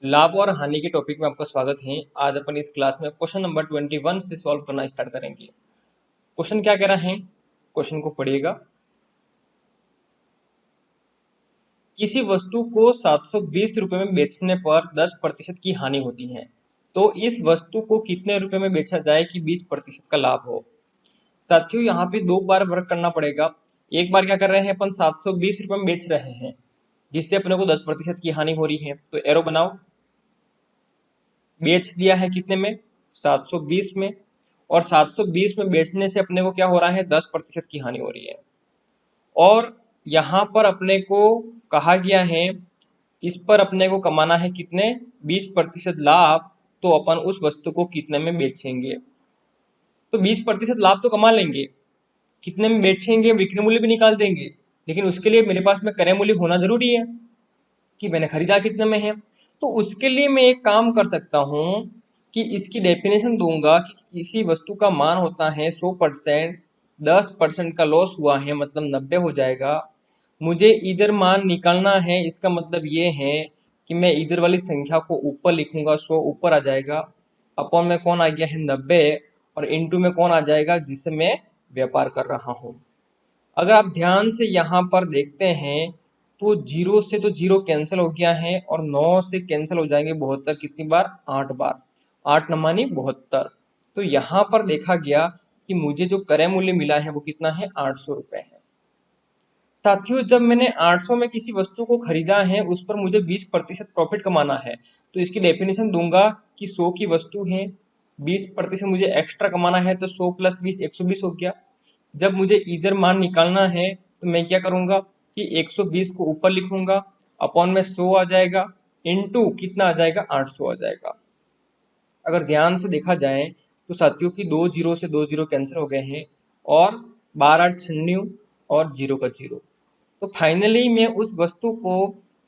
लाभ और हानि के टॉपिक में आपका स्वागत है। आज अपन इस क्लास में क्वेश्चन नंबर 21 से सॉल्व करना स्टार्ट करेंगे। क्वेश्चन क्या कह रहा है, क्वेश्चन को पढ़िएगा। किसी वस्तु को 720 रुपए में बेचने पर 10% की हानि होती है, तो इस वस्तु को कितने रुपए में बेचा जाए कि 20% का लाभ हो। साथियों, यहाँ पे दो बार वर्क करना पड़ेगा। एक बार क्या कर रहे हैं, अपन 720 रुपए में बेच रहे हैं, जिससे अपने को 10% की हानि हो रही है, तो एरो बनाओ। बेच दिया है कितने में, 720 में, और 720 में बेचने से अपने को क्या हो रहा है, 10% की हानि हो रही है। और यहाँ पर अपने को कहा गया है, इस पर अपने को कमाना है कितने, 20% लाभ। तो अपन उस वस्तु को कितने में बेचेंगे, तो 20% लाभ तो कमा लेंगे। कितने में बेचेंगे, विक्रय मूल्य भी निकाल देंगे, लेकिन उसके लिए मेरे पास में क्रय मूल्य होना जरूरी है कि मैंने खरीदा कितने में है। तो उसके लिए मैं एक काम कर सकता हूँ कि इसकी डेफिनेशन दूंगा कि किसी वस्तु का मान होता है 100%, 10% का लॉस हुआ है मतलब 90 हो जाएगा। मुझे इधर मान निकालना है, इसका मतलब ये है कि मैं इधर वाली संख्या को ऊपर लिखूंगा, 100 ऊपर आ जाएगा, अपॉन में कौन आ गया है 90, और इनटू में कौन आ जाएगा जिससे मैं व्यापार कर रहा हूँ। अगर आप ध्यान से यहाँ पर देखते हैं तो जीरो से तो जीरो कैंसिल हो गया है, और 9 से कैंसिल हो जाएंगे 72 कितनी बार, 8 बार। 8 नमानी 72। तो यहाँ पर देखा गया कि मुझे जो क्रय मूल्य मिला है वो कितना है, 800 रुपए है। साथियों, जब मैंने 800 में किसी वस्तु को खरीदा है, उस पर मुझे 20% प्रॉफिट कमाना है, तो इसकी डेफिनेशन दूंगा कि 100 की वस्तु है, 20% मुझे एक्स्ट्रा कमाना है, तो 100 प्लस 20 120 हो गया। जब मुझे इधर मान निकालना है तो मैं क्या करूंगा कि 120 को ऊपर लिखूंगा, अपॉन में 100 आ जाएगा, इनटू कितना आ जाएगा, 800 आ जाएगा। अगर ध्यान से देखा जाए तो साथियों की दो जीरो से दो जीरो कैंसिल हो गए हैं, और 12 96 और जीरो का जीरो। तो फाइनली मैं उस वस्तु को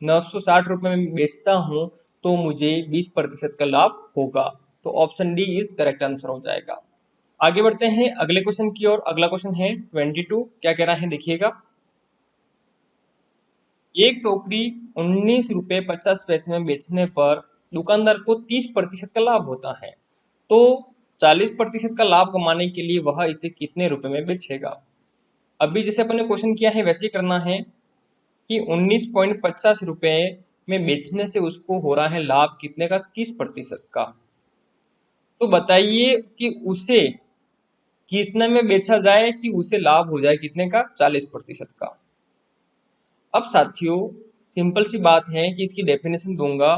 960 रुपए में बेचता हूं, तो मुझे 20% का लाभ होगा। तो option D is correct answer हो जाएगा। आगे बढ़ते हैं अगले क्वेश्चन की ओर। अगला क्वेश्चन है 22। क्या कह रहा है देखिएगा। एक टोकरी 19 रुपए 50 पैसे में बेचने पर दुकानदार को 30% का लाभ होता है, तो 40% का लाभ कमाने के लिए वह इसे कितने रुपए में बेचेगा। अभी जैसे अपन ने क्वेश्चन किया है वैसे ही करना है कि 19.50 रुपए में बेचने से उसको हो रहा है लाभ कितने का, 30% का। तो बताइए कि उसे कितने में बेचा जाए कि उसे लाभ हो जाए कितने का, 40% का। अब साथियों, सिंपल सी बात है कि इसकी डेफिनेशन दूंगा,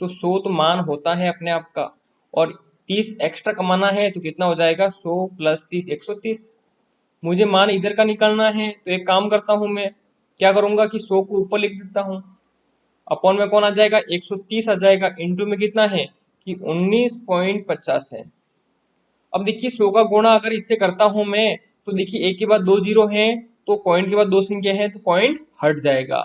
तो 100 तो मान होता है अपने आप का, और 30 एक्स्ट्रा कमाना है, तो कितना हो जाएगा, 100 प्लस 30 130। मुझे मान इधर का निकालना है, तो एक काम करता हूं, मैं क्या करूंगा कि 100 को ऊपर लिख देता हूं, अपॉन में कौन आ जाएगा, 130 आ जाएगा, इंटू में कितना है कि 19.50 है। अब देखिए 100 का गुणा अगर इससे करता हूं मैं, तो देखिए एक के बाद दो जीरो है, तो पॉइंट के बाद दो संख्या है, तो पॉइंट हट जाएगा।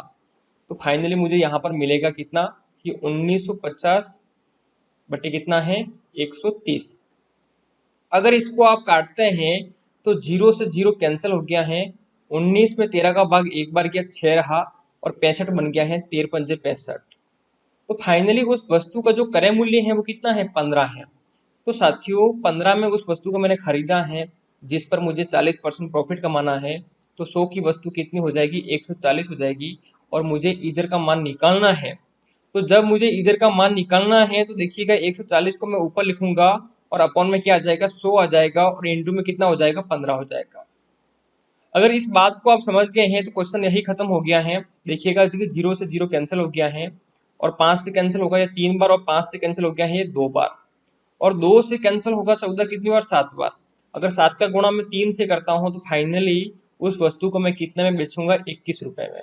तो फाइनली मुझे यहाँ पर मिलेगा कितना कि 1950 बटे कितना है, 130। अगर इसको आप काटते हैं तो जीरो से जीरो कैंसिल हो गया है, 19 में 13 का भाग एक बार किया 6 रहा, और 65 बन गया है, 13 पंजे 65। तो फाइनली उस वस्तु का जो क्रय मूल्य है वो कितना है, 15 है। तो साथियों 15 में उस वस्तु को मैंने खरीदा है, जिस पर मुझे 40% प्रॉफिट कमाना है, तो 100 की वस्तु कितनी हो जाएगी, 140 हो जाएगी, और मुझे इधर का मान निकालना है। तो जब मुझे इधर का मान निकालना है तो देखिएगा 140 को मैं ऊपर लिखूंगा, और अपॉन में क्या आ जाएगा, 100 आ जाएगा, और इंटू में कितना हो जाएगा, 15 हो जाएगा। अगर इस बात को आप समझ गए हैं तो क्वेश्चन यही खत्म हो गया है। देखिएगा जीरो से जीरो कैंसिल हो गया है, और 5 से कैंसिल होगा ये 3 बार, और 5 से कैंसिल हो गया है ये 2 बार, और 2 से कैंसिल होगा 14 कितनी बार, 7 बार। अगर 7 का गुणा मैं 3 से करता हूं, तो फाइनली उस वस्तु को मैं कितने में बेचूंगा, 21 रुपए में।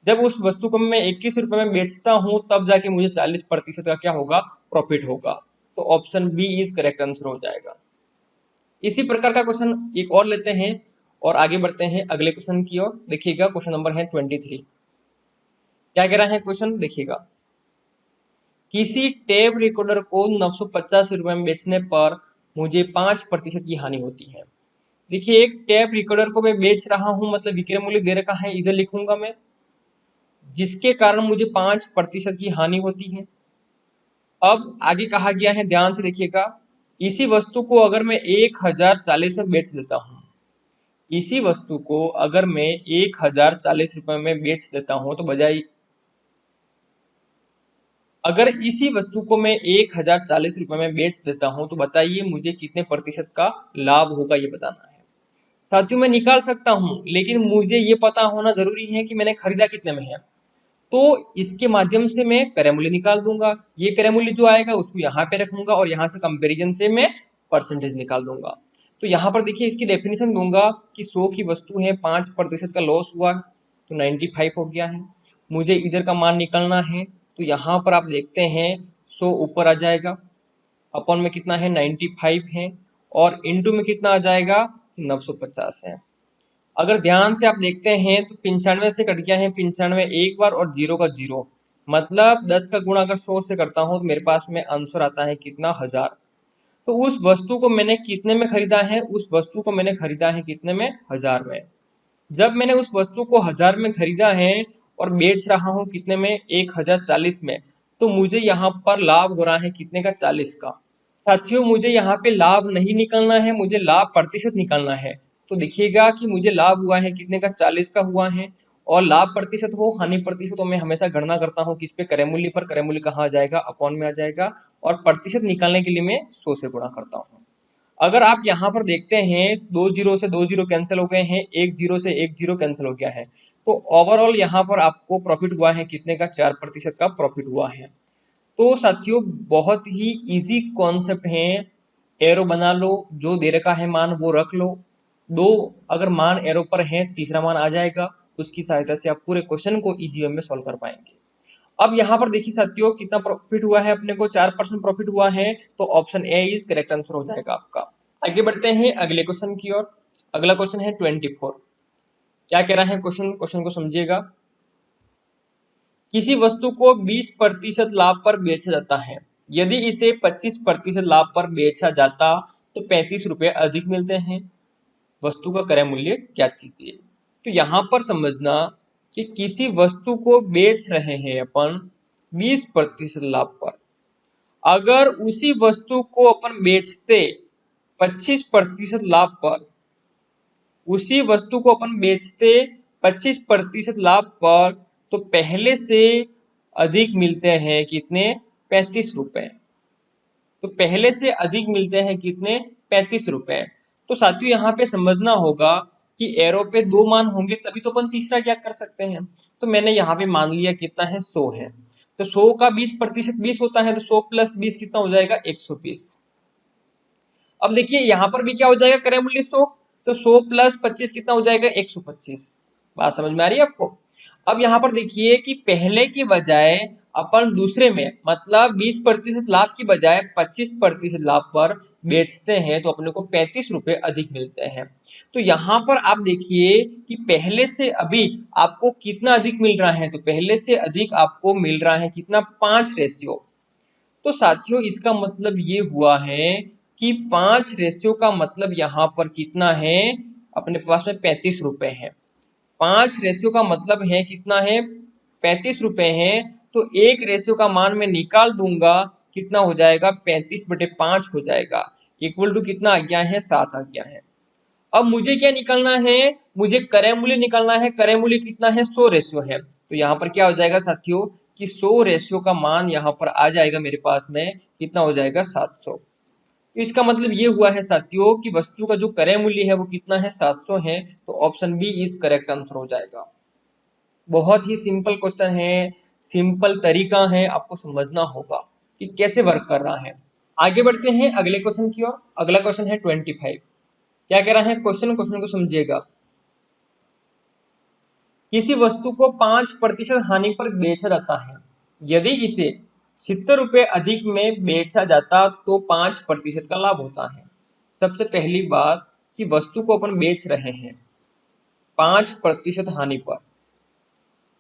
जब उस वस्तु को मैं 21 रुपए में बेचता हूं, तब जाके मुझे 40% का क्या होगा, प्रॉफिट होगा। तो option B is correct answer हो जाएगा। इसी प्रकार का क्वेश्चन एक और लेते हैं, और आगे बढ़ते हैं अगले क्वेश्चन की ओर। देखिएगा क्वेश्चन नंबर है 23। क्या कह रहा है क्वेश्चन देखिएगा। किसी टेप रिकॉर्डर को 950 रुपए में बेचने पर मुझे 5% की हानि होती है। देखिए एक टेप रिकॉर्डर को मैं बेच रहा हूं, मतलब विक्रय मूल्य दे रखा है, इधर लिखूंगा मैं, जिसके कारण मुझे 5% की हानि होती है। अब आगे कहा गया है, ध्यान से देखिएगा, इसी वस्तु को अगर मैं 1040 में बेच देता हूँ, इसी वस्तु को अगर मैं 1040 रुपए में बेच देता हूँ, तो बजाय अगर इसी वस्तु को मैं 1040 रुपए में बेच देता हूँ, तो बताइए मुझे कितने प्रतिशत का लाभ होगा, ये बताना है। साथियों मैं निकाल सकता हूँ, लेकिन मुझे ये पता होना जरूरी है कि मैंने खरीदा कितने में है। तो इसके माध्यम से मैं क्रय मूल्य निकाल दूंगा, ये क्रय मूल्य जो आएगा उसको यहाँ पे रखूंगा और यहाँ से कंपैरिजन से मैं परसेंटेज निकाल दूंगा। तो यहाँ पर देखिए इसकी डेफिनेशन दूंगा कि 100 की वस्तु है, 5% का लॉस हुआ तो 95 हो गया है। मुझे इधर का मान निकालना है, तो यहाँ पर आप देखते हैं 100 ऊपर आ जाएगा, अपॉन में कितना है 95 है, और इंटू में कितना आ जाएगा 950 है। अगर ध्यान से आप देखते हैं तो 95 से कट गया है 95 एक बार और 0 का 0, मतलब 10 का गुणा अगर 100 से करता हूं तो मेरे पास में आंसर आता है कितना, 1000। तो उस वस्तु को मैंने कितने में खरीदा है, उस वस्तु को मैंने खरीदा है कितने में, 1000 में। जब मैंने उस वस्तु को 1000 में खरीदा है और बेच रहा हूं कितने में, 1040 में, तो मुझे यहाँ पर लाभ हो रहा है कितने का, 40 का। साथियों मुझे यहाँ पे लाभ नहीं निकालना है, मुझे लाभ प्रतिशत निकालना है। तो देखिएगा कि मुझे लाभ हुआ है कितने का, 40 का हुआ है। और लाभ प्रतिशत हो हानि प्रतिशत हो, मैं हमेशा गणना करता हूँ किस पे, क्रय मूल्य पर। क्रय मूल्य कहाँ आ जाएगा, अपॉन में आ जाएगा, और प्रतिशत निकालने के लिए मैं 100 से गुणा करता हूँ। अगर आप यहाँ पर देखते हैं 2 जीरो से 2 जीरो कैंसिल हो गए हैं, 1 जीरो से 1 जीरो कैंसिल हो गया है, तो ओवरऑल यहाँ पर आपको प्रॉफिट हुआ है कितने का, 4% का प्रॉफिट हुआ है। तो साथियों बहुत ही इजी कॉन्सेप्ट है। एरो बना लो, जो दे रखा है मान वो रख लो, दो अगर मान एरो पर है, तीसरा मान आ जाएगा, उसकी सहायता से आप पूरे क्वेश्चन को इजी वे में सॉल्व कर पाएंगे। अब यहाँ पर देखिए साथियों कितना प्रॉफिट हुआ है, अपने को 4% प्रॉफिट हुआ है, तो option A is correct answer हो जाएगा आपका। आगे बढ़ते हैं अगले क्वेश्चन की ओर। अगला क्वेश्चन है 24। क्या कह रहा है क्वेश्चन, क्वेश्चन को समझिएगा। किसी वस्तु को 20% लाभ पर बेचा जाता है, यदि इसे 25% लाभ पर बेचा जाता तो 35 रुपए अधिक मिलते हैं। वस्तु का क्रय मूल्य ज्ञात कीजिए। तो यहाँ पर समझना कि किसी वस्तु को बेच रहे हैं अपन 20% लाभ पर, अगर उसी वस्तु को अपन बेचते 25% लाभ पर, उसी वस्तु को अपन बेचते 25% लाभ पर, तो पहले से अधिक मिलते हैं कितने, 35 रुपए। तो पहले से अधिक मिलते हैं कितने, 35 रुपए। तो साथियों यहाँ पे समझना होगा कि एरो पे दो मान होंगे तभी तो अपन तीसरा ज्ञात कर सकते हैं। तो मैंने यहाँ पे मान लिया कितना है, 100 है। तो 100 का 20% 20 होता है, तो 100 प्लस 20 कितना हो जाएगा, 120। अब देखिए यहाँ पर भी क्या हो जाएगा, क्रय मूल्य 100, तो 100 प्लस 25 कितना हो जाएगा, 125। बात समझ में आ रही है आपको। अब यहाँ पर देखिए कि पहले की बजाय अपन दूसरे में, मतलब 20% लाभ की बजाय 25% लाभ पर बेचते हैं, तो अपने को 35 रुपए अधिक मिलते हैं। तो यहाँ पर आप देखिए कि पहले से अभी आपको कितना अधिक मिल रहा है, तो पहले से अधिक आपको मिल रहा है कितना, 5 रेशियो। तो साथियों इसका मतलब ये हुआ है कि 5 रेशियो का मतलब यहाँ पर कितना है, अपने पास में 35 रुपए है। 5 रेशियो का मतलब है कितना है, 35 रुपए है। तो एक रेशियो का मान मैं निकाल दूंगा, कितना हो जाएगा, 35/5 हो जाएगा, इक्वल टू कितना आ गया है, 7 आ गया है। अब मुझे क्या निकालना है, मुझे क्रय मूल्य निकालना है। क्रय मूल्य कितना है, 100 रेशियो है। तो यहाँ पर क्या हो जाएगा साथियों कि 100 रेशियो का मान यहाँ पर आ जाएगा मेरे पास में, कितना हो जाएगा, 700। तो इसका मतलब ये हुआ है साथियों कि वस्तु का जो क्रय मूल्य है वो कितना है, 700 है। तो option B is correct answer हो जाएगा। बहुत ही सिंपल क्वेश्चन है, सिंपल तरीका है, आपको समझना होगा कि कैसे वर्क कर रहा है। आगे बढ़ते हैं अगले क्वेश्चन की ओर। अगला क्वेश्चन है 25। क्या कह रहा है क्वेश्चन, क्वेश्चन को समझिएगा। किसी वस्तु को 5% हानि पर बेचा जाता है, यदि इसे 70 रुपए अधिक में बेचा जाता तो 5% का लाभ होता है। सबसे पहली बात कि वस्तु को अपन बेच रहे हैं 5% हानि पर।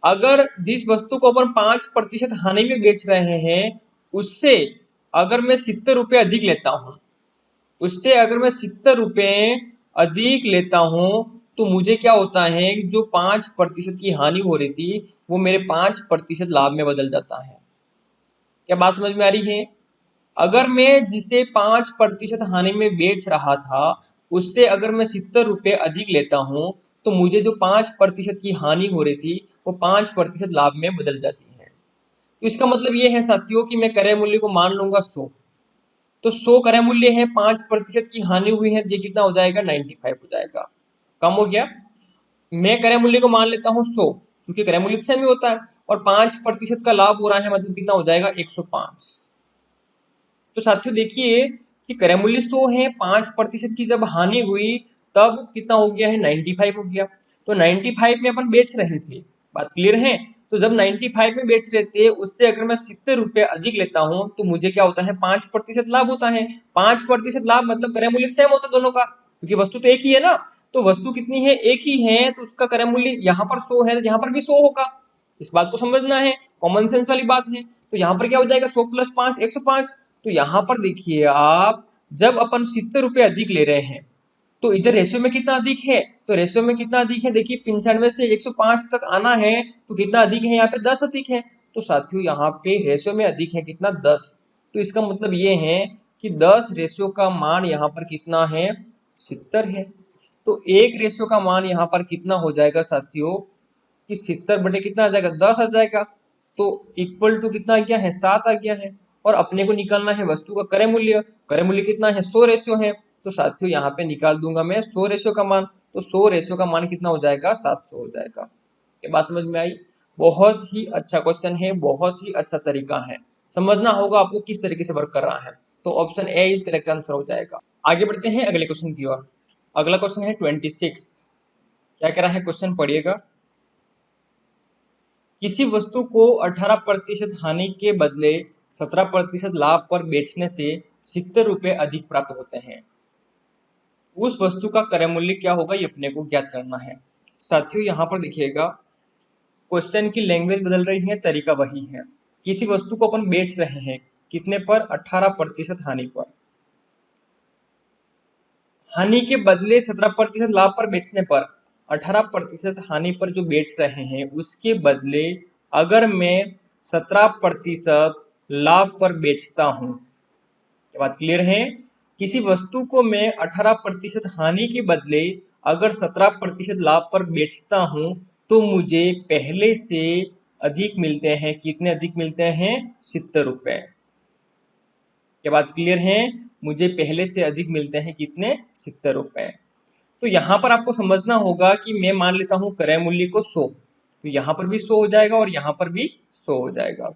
अगर जिस वस्तु को अपन 5% हानि में बेच रहे हैं, उससे अगर मैं 70 रुपए अधिक लेता हूं, उससे अगर मैं 70 रुपए अधिक लेता हूं, तो मुझे क्या होता है, जो 5% की हानि हो रही थी वो मेरे 5% लाभ में बदल जाता है। क्या बात समझ में आ रही है? अगर मैं जिसे 5% हानि में बेच रहा था उससे अगर मैं 70 रुपए अधिक लेता हूं तो मुझे जो 5% की हानि हो रही थी वो 5% लाभ में बदल जाती है। तो इसका मतलब ये है साथियों कि मैं क्रय मूल्य को मान लूंगा 100। तो 100 क्रय मूल्य है, 5% की हानि हुई है, ये कितना हो जाएगा 95 हो जाएगा। कम हो गया। मैं क्रय मूल्य को मान लेता हूँ 100 क्योंकि क्रय मूल्य सेम ही होता है और 5% का लाभ हो रहा है मतलब कितना हो जाएगा 105। तो साथियों देखिए कि क्रय मूल्य 100 है, 5% की जब हानि हुई तब कितना हो गया है 95 हो गया। तो 95 में अपन बेच रहे थे, बात क्लियर है। तो जब 95 में बेच रहे थे उससे अगर मैं 70 रुपए अधिक लेता हूं तो मुझे क्या होता है 5% लाभ होता है। 5% लाभ मतलब क्रय मूल्य सेम होता है दोनों का क्योंकि वस्तु तो एक ही है ना। तो वस्तु कितनी है, एक ही है, तो उसका क्रय मूल्य यहाँ पर 100 है तो यहाँ पर भी 100 होगा। इस बात को समझना है, कॉमन सेंस वाली बात है। तो यहाँ पर क्या हो जाएगा 100 + 5 105। तो यहाँ पर देखिए आप, जब अपन 70 रुपए अधिक ले रहे हैं तो इधर रेशियो में कितना अधिक है, तो रेशियो में कितना अधिक है देखिए 95 से 105 तक आना है तो कितना अधिक है यहाँ पे 10 अधिक है। तो साथियों यहाँ पे रेशियो में अधिक है कितना 10। तो इसका मतलब ये है कि 10 रेशियो का मान यहाँ पर कितना है 70 है। तो एक रेशियो का मान यहाँ पर कितना हो जाएगा साथियों कि 70 बटे कितना आ जाएगा 10 आ जाएगा। तो इक्वल टू कितना आ गया है 7 आ गया है। और अपने को निकालना है वस्तु का क्रय मूल्य। क्रय मूल्य कितना है 100 रेशियो है। तो साथियों यहाँ पे निकाल दूंगा मैं 100 रेशियो का मान। तो 100 रेशियो का मान कितना हो जाएगा 700 हो जाएगा। क्या बात समझ में आई? बहुत ही अच्छा क्वेश्चन है, बहुत ही अच्छा तरीका है। समझना होगा आपको किस तरीके से वर्क कर रहा है। तो option A is correct answer हो जाएगा। आगे बढ़ते हैं अगले क्वेश्चन की ओर। अगला क्वेश्चन है 26। क्या कह रहा है क्वेश्चन, पढ़िएगा। किसी वस्तु को 18% हानि के बदले 17% लाभ पर बेचने से 70 रुपए अधिक प्राप्त होते हैं। उस वस्तु का क्रय मूल्य क्या होगा ये अपने को ज्ञात करना है। साथियों यहाँ पर देखिएगा क्वेश्चन की लैंग्वेज बदल रही है, तरीका वही है। किसी वस्तु को अपन बेच रहे हैं कितने पर, 18% हानि पर। हानि के बदले 17% लाभ पर बेचने पर, 18% हानि पर जो बेच रहे हैं उसके बदले अगर मैं 17% लाभ पर बेचता हूं, क्या बात क्लियर है? किसी वस्तु को मैं 18% हानि के बदले अगर 17% लाभ पर बेचता हूं तो मुझे पहले से अधिक मिलते हैं, कितने अधिक मिलते हैं 70 रुपए। क्या बात क्लियर है? मुझे पहले से अधिक मिलते हैं कितने 70 रुपए। तो यहाँ पर आपको समझना होगा कि मैं मान लेता हूँ क्रय मूल्य को 100, तो यहाँ पर भी 100 हो जाएगा और यहाँ पर भी 100 हो जाएगा।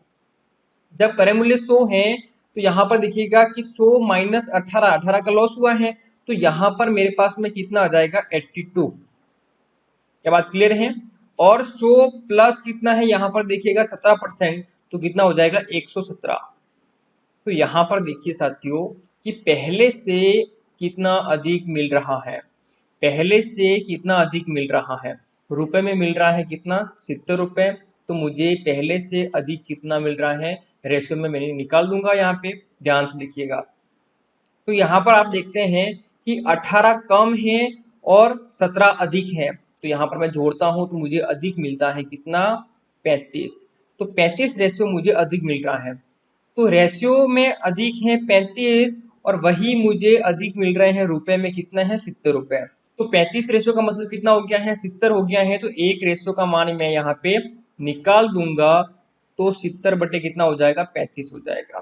जब क्रय मूल्य 100 है तो यहाँ पर देखिएगा कि 100 माइनस 18, 18 का लॉस हुआ है तो यहाँ पर मेरे पास में कितना आ जाएगा 82। क्या बात क्लियर है? और 100 प्लस कितना है यहाँ पर देखिएगा 17%, तो कितना हो जाएगा 117। तो यहाँ पर देखिए साथियों कि पहले से कितना अधिक मिल रहा है, पहले से कितना अधिक मिल रहा है, रुपए में मिल रहा है कितना 70 रुपए। तो मुझे पहले से अधिक कितना मिल रहा है रेशियो में मैंने निकाल दूंगा। यहाँ पे ध्यान से देखिएगा तो यहाँ पर आप देखते हैं कि 18 कम है और 17 अधिक है। तो यहाँ पर मैं जोड़ता हूं तो मुझे अधिक मिलता है कितना 35। तो 35 रेशियो मुझे अधिक मिल रहा है। तो रेशियो में अधिक है 35 और वही मुझे अधिक मिल रहे हैं रुपए में कितना है 70 रुपए। तो 35 रेशियो का मतलब कितना हो गया है 70 हो गया है। तो एक रेशियो का मान मैं यहाँ पे निकाल दूंगा तो 70 बटे कितना हो जाएगा 35 हो जाएगा।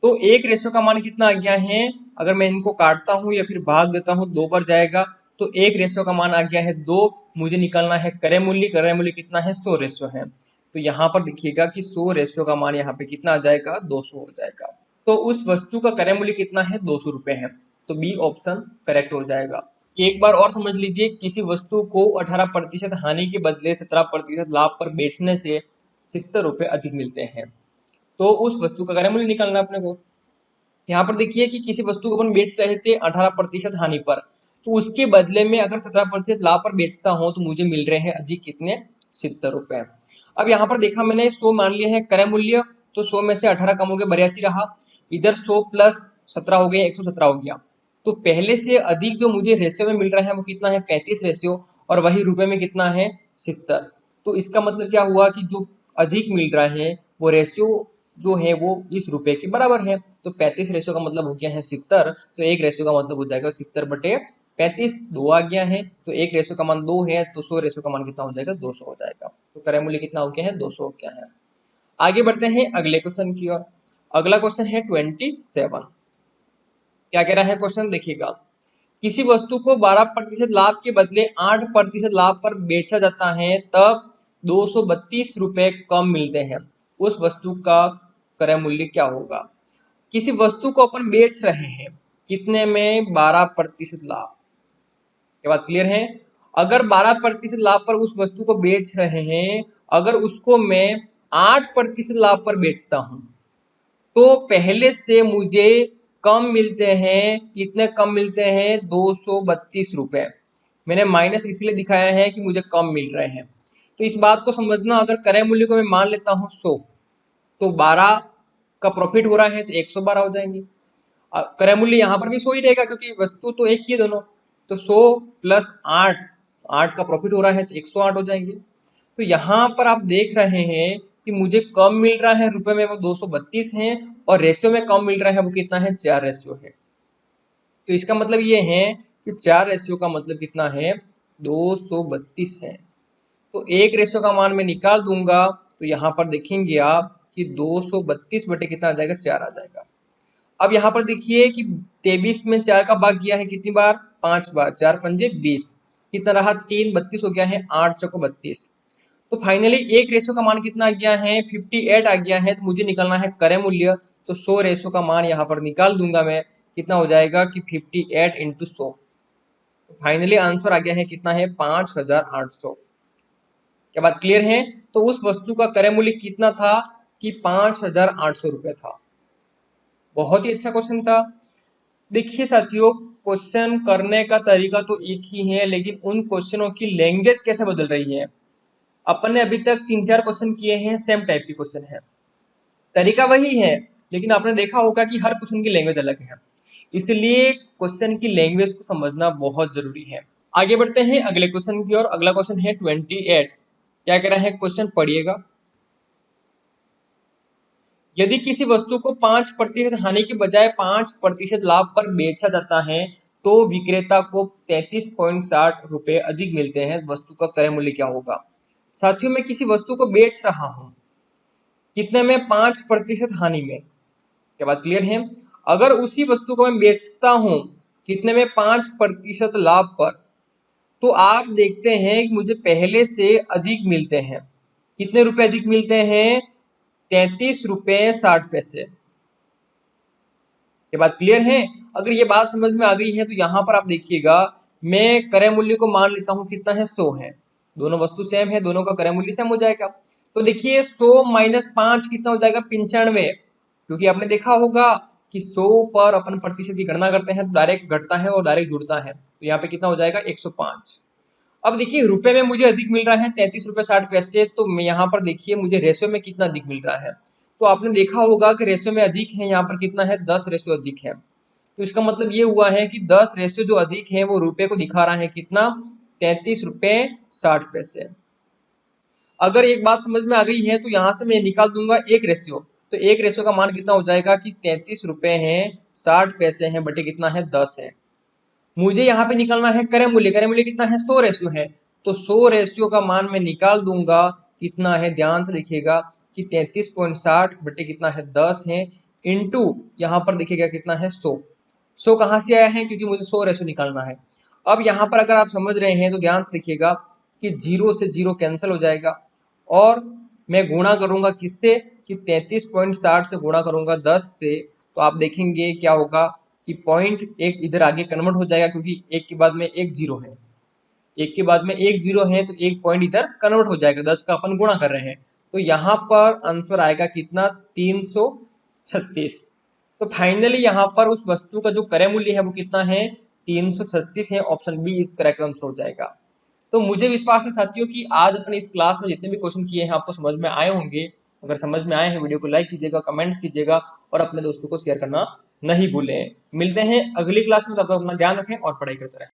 तो एक रेशियो का मान कितना आ गया है, अगर मैं इनको काटता हूं या फिर भाग देता हूं 2 पर जाएगा तो एक रेशियो का मान आ गया है 2। मुझे निकालना है क्रय मूल्य, क्रय मूल्य कितना है 100 रेशियो है। तो यहाँ पर देखिएगा कि 100 रेशियो का मान यहाँ पे कितना आ जाएगा 200 हो जाएगा। तो उस वस्तु का क्रय मूल्य कितना है 200 रुपए है। तो बी ऑप्शन करेक्ट हो जाएगा। एक बार और समझ लीजिए, किसी वस्तु को 18% हानि के बदले 17% लाभ पर बेचने से 70 रुपए अधिक मिलते हैं तो उस वस्तु का क्रय मूल्य निकालना है अपने को। यहाँ पर देखिए कि किसी वस्तु को अपन बेच रहे थे 18% हानि पर, तो उसके बदले में अगर 17% लाभ पर बेचता हूं तो मुझे मिल रहे हैं अधिक कितने 70 रुपए। अब यहाँ पर देखा मैंने 100 मान लिया है क्रय मूल्य, तो 100 में से 18 कम हो गया 82 रहा। इधर 100 प्लस 17 हो गया 117 हो गया। तो पहले से अधिक जो मुझे रेशियो में मिल रहा है वो कितना है 35 रेशियो और वही रुपए में कितना है 70। तो इसका मतलब क्या हुआ कि जो अधिक मिल रहा है वो रेशियो जो है वो इस रुपए के बराबर है। तो 35 रेशियो का मतलब हो गया है 70, तो 1 रेशियो का मतलब हो जाएगा 70/35। 2 आ गया है, तो 1 रेशियो का मान 2 है, तो 100 रेशियो का मान कितना हो जाएगा, 200 हो जाएगा। तो क्रय मूल्य कितना हो गया है, 200 हो गया है। आगे बढ़ते हैं अगले क्वेश्चन की ओर। अगला क्वेश्चन है 27। क्या कह रहा है क्वेश्चन, देखिएगा। किसी वस्तु को 12% लाभ के बदले 8% लाभ पर बेचा जाता है, तब 232 रुपए कम मिलते हैं। उस वस्तु का क्रय मूल्य क्या होगा। किसी वस्तु को अपन बेच रहे हैं, कितने में, 12% लाभ। ये बात क्लियर है। अगर 12% लाभ पर उस वस्तु को बेच रहे हैं, अगर उसको मैं 8% लाभ पर बेचता हूं, तो पहले से मुझे कम मिलते हैं, कितने कम मिलते हैं, 232 रुपए। मैंने माइनस इसलिए दिखाया है कि मुझे कम मिल रहे हैं। तो इस बात को समझना, अगर क्रय मूल्य को मैं मान लेता हूं 100, तो 12 का प्रॉफिट हो रहा है तो 112 हो जाएंगे। क्रय मूल्य यहाँ पर भी 100 ही रहेगा, क्योंकि वस्तु तो एक ही है दोनों। तो 100 प्लस 8, 8 का प्रॉफिट हो रहा है तो 108 हो जाएंगे। तो यहाँ पर आप देख रहे हैं कि मुझे कम मिल रहा है रुपए में, वो 232 है, और रेशियो में कम मिल रहा है वो कितना है, 4 रेशियो है। तो इसका मतलब ये है कि 4 रेशियो का मतलब कितना है, 232 है। तो 1 रेशियो का मान मैं निकाल दूंगा, तो यहाँ पर देखेंगे आप कि 232 बटे कितना आ जाएगा, 4 आ जाएगा। अब यहाँ पर देखिए कि 23 में 4 का भाग गया है कितनी बार, 5 बार। 4 पंजे 20, कितना रहा, 3, 32 हो गया है, 8 चौको 32। तो फाइनली 1 रेशियो का मान कितना आ गया है, 58 आ गया है। तो मुझे निकालना है क्रय मूल्य, तो 100 रेशियो का मान यहाँ पर निकाल दूंगा मैं, कितना हो जाएगा कि 58 इंटू 100। तो फाइनली आंसर आ गया है कितना है, 5800। क्या बात क्लियर है। तो उस वस्तु का क्रय मूल्य कितना था कि 5800 रुपए था। बहुत ही अच्छा क्वेश्चन था। देखिए साथियों, क्वेश्चन करने का तरीका तो एक ही है, लेकिन उन क्वेश्चनों की लैंग्वेज कैसे बदल रही है। अपन ने अभी तक 3-4 क्वेश्चन किए हैं, सेम टाइप के क्वेश्चन है, तरीका वही है, लेकिन आपने देखा होगा कि हर क्वेश्चन की लैंग्वेज अलग है। इसलिए क्वेश्चन की लैंग्वेज को समझना बहुत जरूरी है। आगे बढ़ते हैं अगले क्वेश्चन की ओर। अगला क्वेश्चन है 28। क्या कह रहा है क्वेश्चन, पढ़िएगा। यदि किसी वस्तु को 5% हानि के बजाय 5% लाभ पर बेचा जाता है, तो विक्रेता को 33.60 रुपए अधिक मिलते हैं। वस्तु का क्रय मूल्य क्या होगा। साथियों, मैं किसी वस्तु को बेच रहा हूं, कितने में, 5% हानि में। क्या बात क्लियर है। अगर उसी वस्तु को मैं बेचता हूं, कितने में, 5% लाभ पर, तो आप देखते हैं कि मुझे पहले से अधिक मिलते हैं। कितने रुपए अधिक मिलते हैं, 33 रुपए 60 पैसे। ये बात क्लियर है। अगर ये बात समझ में आ गई है, तो यहाँ पर आप देखिएगा, मैं क्रय मूल्य को मान लेता हूँ कितना है, 100 है। दोनों वस्तु सेम है, दोनों का क्रय मूल्य सेम हो जाएगा। तो देखिए 100 माइनस 5 कितना हो जाएगा, 95। क्योंकि आपने देखा होगा कि 100 पर अपन प्रतिशत की गणना करते हैं तो डायरेक्ट घटता है और डायरेक्ट जुड़ता है। तो यहाँ पे कितना हो जाएगा, 105। अब देखिए रुपए में मुझे अधिक मिल रहा है 33 रुपए 60 पैसे, तो मैं यहाँ पर देखिए मुझे रेशियो में कितना अधिक मिल रहा है। तो आपने देखा होगा कि रेशियो में अधिक है, यहाँ पर कितना है, 10 रेशियो अधिक है। तो इसका मतलब ये हुआ है कि 10 रेशियो जो अधिक है वो रुपए को दिखा रहा है कितना, 33 रुपए 60 पैसे। अगर एक बात समझ में आ गई है, तो यहाँ से मैं निकाल दूंगा 1 रेशियो। तो 1 रेशियो का मान कितना हो जाएगा कि 33 रुपए 60 पैसे हैं बटे कितना है, 10 है। मुझे यहाँ पे निकालना है क्रय मूल्य। क्रय मूल्य कितना है, 100 रेशियो है। तो 100 रेशियो का मान मैं निकाल दूंगा, कितना है, ध्यान से देखिएगा कि 33.60 बटे कितना है, 10 है, इंटू यहाँ पर देखिएगा कितना है, 100। 100 कहाँ से आया है, क्योंकि मुझे 100 रेशियो निकालना है। अब यहाँ पर अगर आप समझ रहे हैं तो ध्यान से देखिएगा कि 0 से 0 कैंसिल हो जाएगा, और मैं गुणा करूंगा किससे, कि 33.60 से गुणा करूंगा 10 से। तो आप देखेंगे क्या होगा कि पॉइंट एक इधर आगे कन्वर्ट हो जाएगा, क्योंकि एक के बाद में एक जीरो है, एक के बाद में एक जीरो है, तो एक पॉइंट इधर कन्वर्ट हो जाएगा, 10 का अपन गुणा कर रहे हैं। तो यहाँ पर आंसर आएगा कितना, 336। तो फाइनली यहाँ पर उस वस्तु का जो क्रय मूल्य है वो कितना है, 336 है। Option B is correct answer हो जाएगा। तो मुझे विश्वास है साथियों कि आज अपने इस क्लास में जितने भी क्वेश्चन किए हैं आपको समझ में आए होंगे। अगर समझ में आए हैं, वीडियो को लाइक कीजिएगा, कमेंट्स कीजिएगा, और अपने दोस्तों को शेयर करना नहीं भूलें। मिलते हैं अगली क्लास में, तब तक अपना ध्यान रखें और पढ़ाई करते रहें।